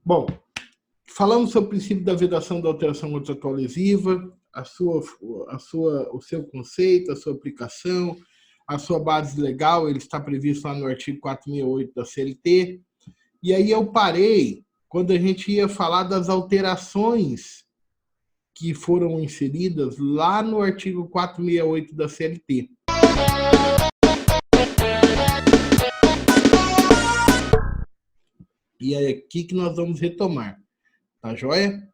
Bom, falamos sobre o princípio da vedação da alteração contratual lesiva, o seu conceito, a sua aplicação, a sua base legal, ele está previsto lá no artigo 468 da CLT. E aí eu parei quando a gente ia falar das alterações que foram inseridas lá no artigo 468 da CLT. E é aqui que nós vamos retomar, tá joia?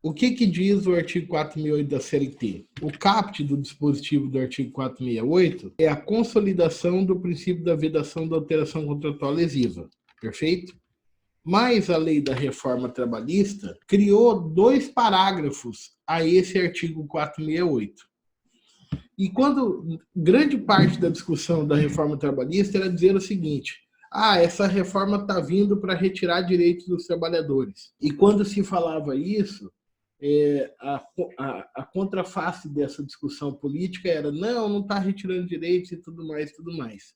O que diz o artigo 468 da CLT? O caput do dispositivo do artigo 468 é a consolidação do princípio da vedação da alteração contratual lesiva, perfeito? Mas a lei da reforma trabalhista criou 2 parágrafos a esse artigo 468. E quando grande parte da discussão da reforma trabalhista era dizer o seguinte: essa reforma está vindo para retirar direitos dos trabalhadores. E quando se falava isso, a contraface dessa discussão política era não está retirando direitos e tudo mais, tudo mais.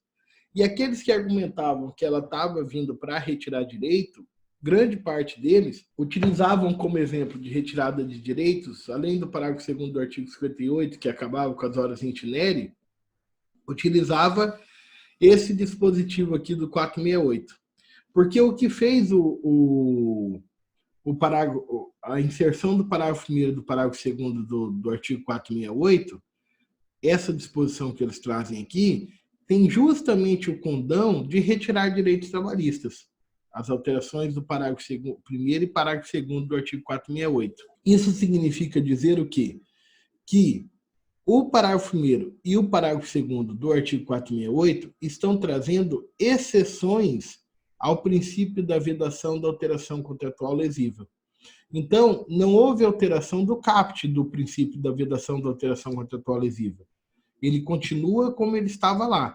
E aqueles que argumentavam que ela estava vindo para retirar direito, grande parte deles utilizavam como exemplo de retirada de direitos, além do parágrafo 2º do artigo 58, que acabava com as horas itinere, utilizava esse dispositivo aqui do 468. Porque o que fez a inserção do parágrafo 1º e do parágrafo 2º do artigo 468, essa disposição que eles trazem aqui, tem justamente o condão de retirar direitos trabalhistas, as alterações do parágrafo 1º e parágrafo 2º do artigo 468. Isso significa dizer o quê? Que o parágrafo 1º e o parágrafo 2º do artigo 468 estão trazendo exceções ao princípio da vedação da alteração contratual lesiva. Então, não houve alteração do caput do princípio da vedação da alteração contratual lesiva. Ele continua como ele estava lá.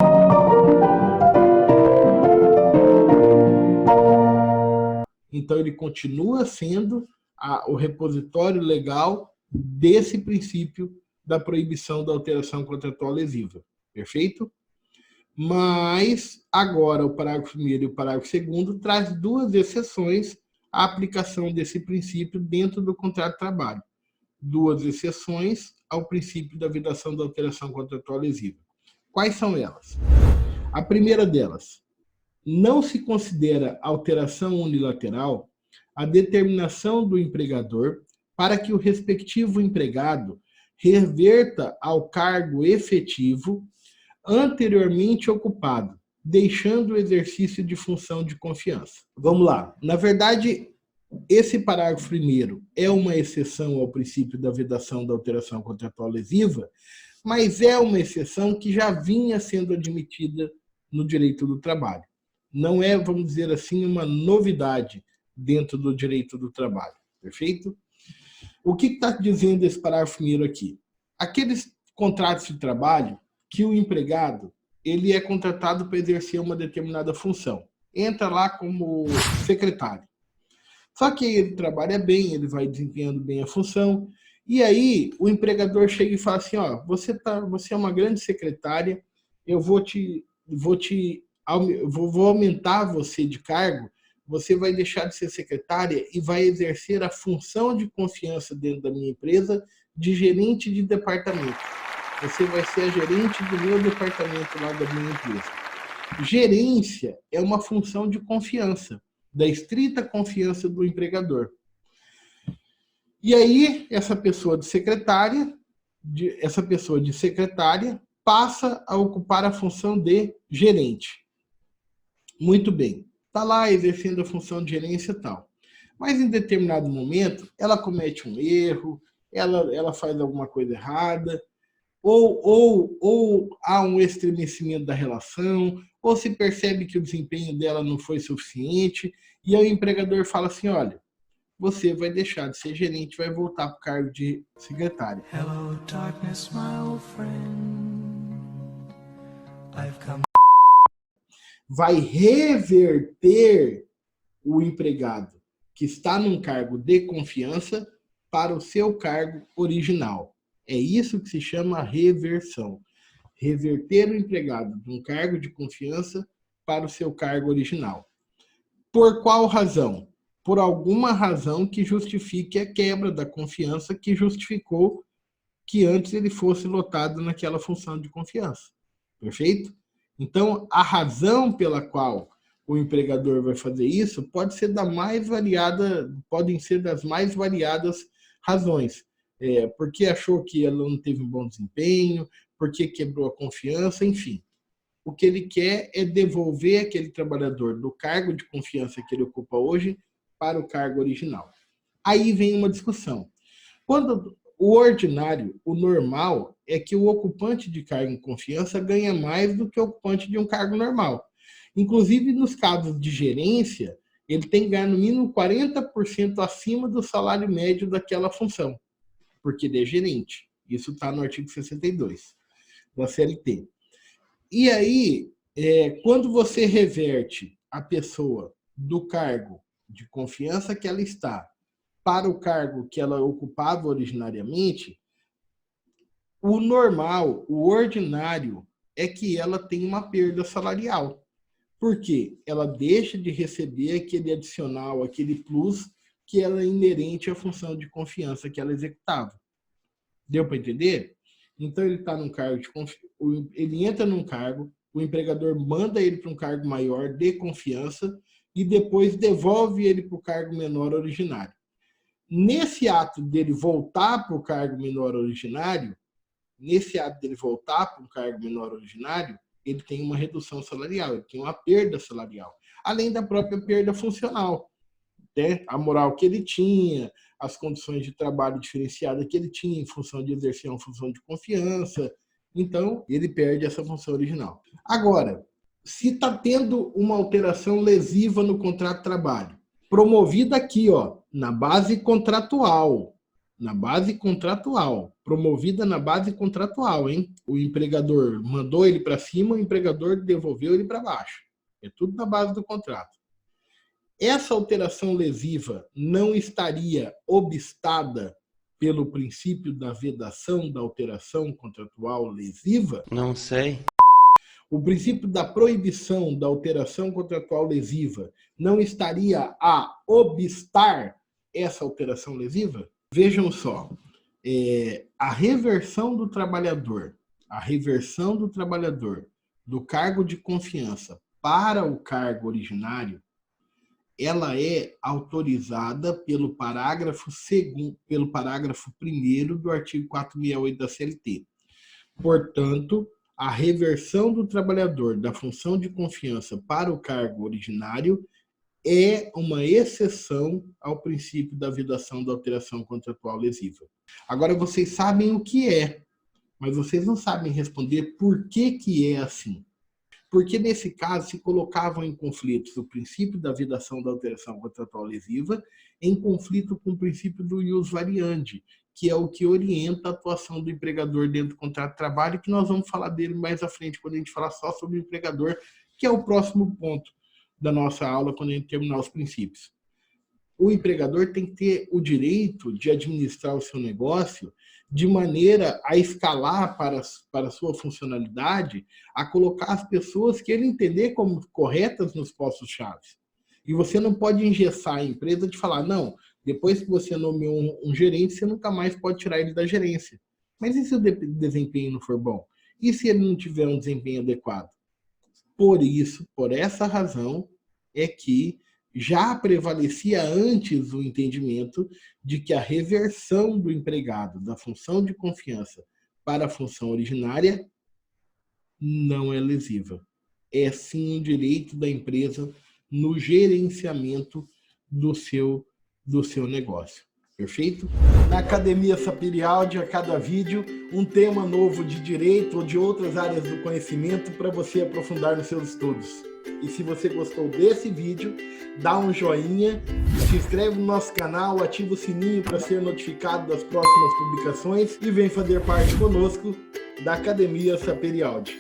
Então, ele continua sendo o repositório legal desse princípio da proibição da alteração contratual lesiva. Perfeito? Mas, agora, o parágrafo 1º e o parágrafo 2º traz 2 exceções à aplicação desse princípio dentro do contrato de trabalho. 2 exceções ao princípio da vedação da alteração contratual lesiva. Quais são elas? A primeira delas, não se considera alteração unilateral a determinação do empregador para que o respectivo empregado reverta ao cargo efetivo anteriormente ocupado, deixando o exercício de função de confiança. Vamos lá. Na verdade, esse parágrafo 1º é uma exceção ao princípio da vedação da alteração contratual lesiva, mas é uma exceção que já vinha sendo admitida no direito do trabalho. Não é, vamos dizer assim, uma novidade dentro do direito do trabalho. Perfeito? O que está dizendo esse parágrafo 1º aqui? Aqueles contratos de trabalho que o empregado ele é contratado para exercer uma determinada função. Entra lá como secretário. Só que ele trabalha bem, ele vai desempenhando bem a função, e aí o empregador chega e fala assim, você é uma grande secretária, eu vou aumentar você de cargo, você vai deixar de ser secretária e vai exercer a função de confiança dentro da minha empresa de gerente de departamento. Você vai ser a gerente do meu departamento lá da minha empresa. Gerência é uma função de confiança, da estrita confiança do empregador. E aí, essa pessoa de secretária passa a ocupar a função de gerente. Muito bem. Está lá exercendo a função de gerência e tal. Mas em determinado momento, ela comete um erro, ela faz alguma coisa errada, ou há um estremecimento da relação, ou se percebe que o desempenho dela não foi suficiente, e aí o empregador fala assim, olha, você vai deixar de ser gerente, vai voltar para o cargo de secretária. Hello, darkness, my old friend. I've come. Vai reverter o empregado que está num cargo de confiança para o seu cargo original. É isso que se chama reversão. Reverter o empregado de um cargo de confiança para o seu cargo original. Por qual razão? Por alguma razão que justifique a quebra da confiança que justificou que antes ele fosse lotado naquela função de confiança. Perfeito? Então, a razão pela qual o empregador vai fazer isso pode ser da mais variada, podem ser das mais variadas razões. Porque achou que ela não teve um bom desempenho, porque quebrou a confiança, enfim. O que ele quer é devolver aquele trabalhador do cargo de confiança que ele ocupa hoje para o cargo original. Aí vem uma discussão. Quando o ordinário, o normal, é que o ocupante de cargo em confiança ganha mais do que o ocupante de um cargo normal. Inclusive, nos casos de gerência, ele tem que ganhar no mínimo 40% acima do salário médio daquela função, porque ele é gerente. Isso está no artigo 62 da CLT. E aí, quando você reverte a pessoa do cargo de confiança que ela está para o cargo que ela ocupava originariamente, o normal, o ordinário, é que ela tem uma perda salarial. Por quê? Ela deixa de receber aquele adicional, aquele plus que ela é inerente à função de confiança que ela executava. Deu para entender? Então ele está num cargo de ele entra num cargo, o empregador manda ele para um cargo maior de confiança e depois devolve ele para o cargo menor originário. Nesse ato dele voltar para o cargo menor originário, ele tem uma redução salarial, ele tem uma perda salarial, além da própria perda funcional, né? A moral que ele tinha, as condições de trabalho diferenciadas que ele tinha em função de exercer uma função de confiança. Então, ele perde essa função original. Agora, se está tendo uma alteração lesiva no contrato de trabalho, promovida aqui, na base contratual, promovida na base contratual, hein? O empregador mandou ele para cima, o empregador devolveu ele para baixo. É tudo na base do contrato. Essa alteração lesiva não estaria obstada pelo princípio da vedação da alteração contratual lesiva? Não sei. O princípio da proibição da alteração contratual lesiva não estaria a obstar essa alteração lesiva? Vejam só, a reversão do trabalhador do cargo de confiança para o cargo originário, ela é autorizada pelo parágrafo 1º do artigo 468 da CLT. Portanto, a reversão do trabalhador da função de confiança para o cargo originário é uma exceção ao princípio da vedação da alteração contratual lesiva. Agora, vocês sabem o que é, mas vocês não sabem responder por que é assim. Porque, nesse caso, se colocavam em conflitos o princípio da vedação da alteração contratual lesiva em conflito com o princípio do ius variandi, que é o que orienta a atuação do empregador dentro do contrato de trabalho, que nós vamos falar dele mais à frente, quando a gente falar só sobre o empregador, que é o próximo ponto da nossa aula, quando a gente terminar os princípios. O empregador tem que ter o direito de administrar o seu negócio de maneira a escalar para a sua funcionalidade, a colocar as pessoas que ele entender como corretas nos postos-chave. E você não pode engessar a empresa de falar, não, depois que você nomeou um gerente, você nunca mais pode tirar ele da gerência. Mas e se o desempenho não for bom? E se ele não tiver um desempenho adequado? Por essa razão, é que já prevalecia antes o entendimento de que a reversão do empregado da função de confiança para a função originária não é lesiva. É sim um direito da empresa no gerenciamento do seu negócio. Perfeito? Na Academia Sapirialdi, a cada vídeo, um tema novo de direito ou de outras áreas do conhecimento para você aprofundar nos seus estudos. E se você gostou desse vídeo, dá um joinha, se inscreve no nosso canal, ativa o sininho para ser notificado das próximas publicações e vem fazer parte conosco da Academia Sapirialdi.